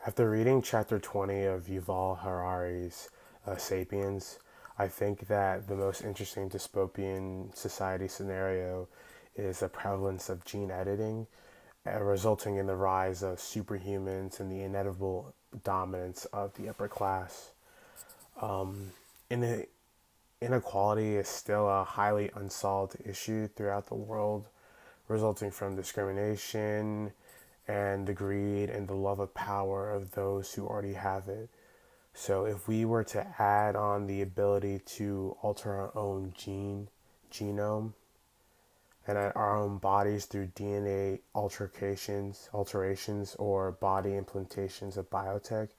After reading chapter 20 of Yuval Harari's Sapiens, I think that the most interesting dystopian society scenario is the prevalence of gene editing, resulting in the rise of superhumans and the inevitable dominance of the upper class. In Inequality is still a highly unsolved issue throughout the world, resulting from discrimination and the greed and the love of power of those who already have it. So, if we were to add on the ability to alter our own genome, and our own bodies through DNA alterations, or body implantations of biotech,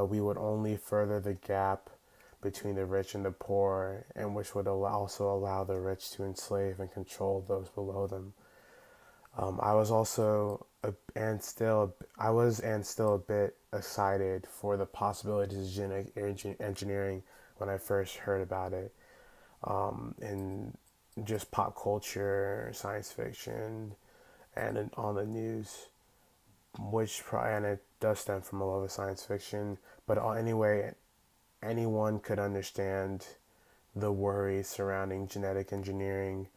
we would only further the gap between the rich and the poor, and which would also allow the rich to enslave and control those below them. I was also and still a bit excited for the possibilities of genetic engineering when I first heard about it, in just pop culture, science fiction, and on the news, and it does stem from a love of science fiction. But anyway, anyone could understand the worries surrounding genetic engineering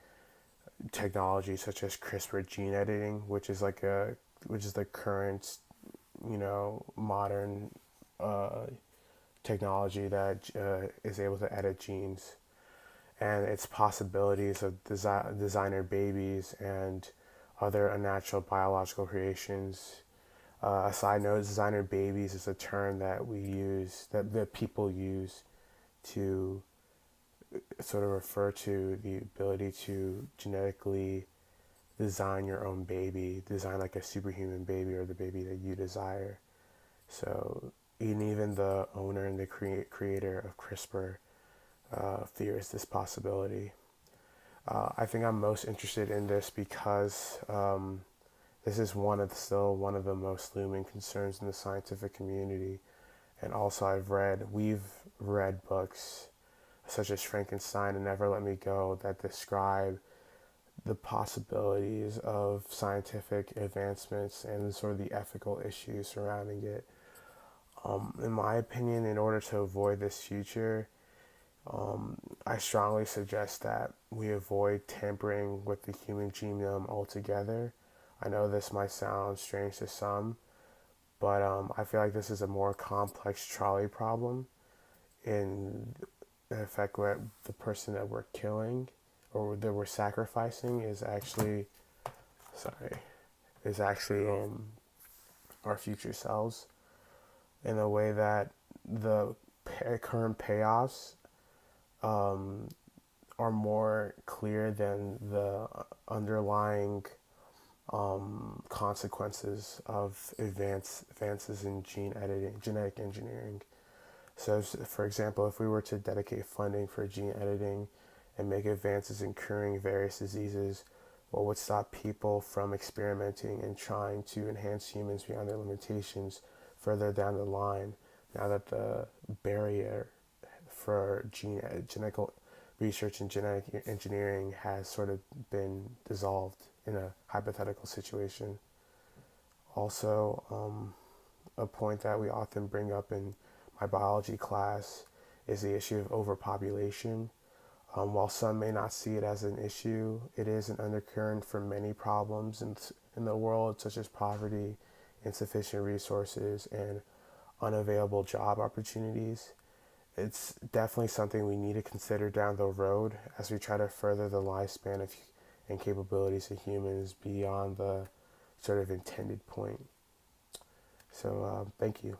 technology such as CRISPR gene editing, which is the current, modern uh, technology that is able to edit genes, and its possibilities of designer babies and other unnatural biological creations. A side note: designer babies is a term that people use to sort of refer to the ability to genetically design your own baby, design like a superhuman baby or the baby that you desire. So, and even the owner and the creator of CRISPR fears this possibility. I think I'm most interested in this because this is still one of the most looming concerns in the scientific community. And also, we've read books such as Frankenstein and Never Let Me Go that describe the possibilities of scientific advancements and sort of the ethical issues surrounding it. In my opinion, in order to avoid this future, I strongly suggest that we avoid tampering with the human genome altogether. I know this might sound strange to some, but I feel like this is a more complex trolley problem. In effect, where the person that we're killing or that we're sacrificing sorry, is actually our future selves, in a way that the current payoffs um, are more clear than the underlying consequences of advances in genetic engineering. So, for example, if we were to dedicate funding for gene editing and make advances in curing various diseases, what would stop people from experimenting and trying to enhance humans beyond their limitations further down the line, now that the barrier for genetic research and genetic engineering has sort of been dissolved in a hypothetical situation? Also, a point that we often bring up in my biology class is the issue of overpopulation. While some may not see it as an issue, it is an undercurrent for many problems in the world, such as poverty, insufficient resources, and unavailable job opportunities. It's definitely something we need to consider down the road as we try to further the lifespan and capabilities of humans beyond the sort of intended point. So, thank you.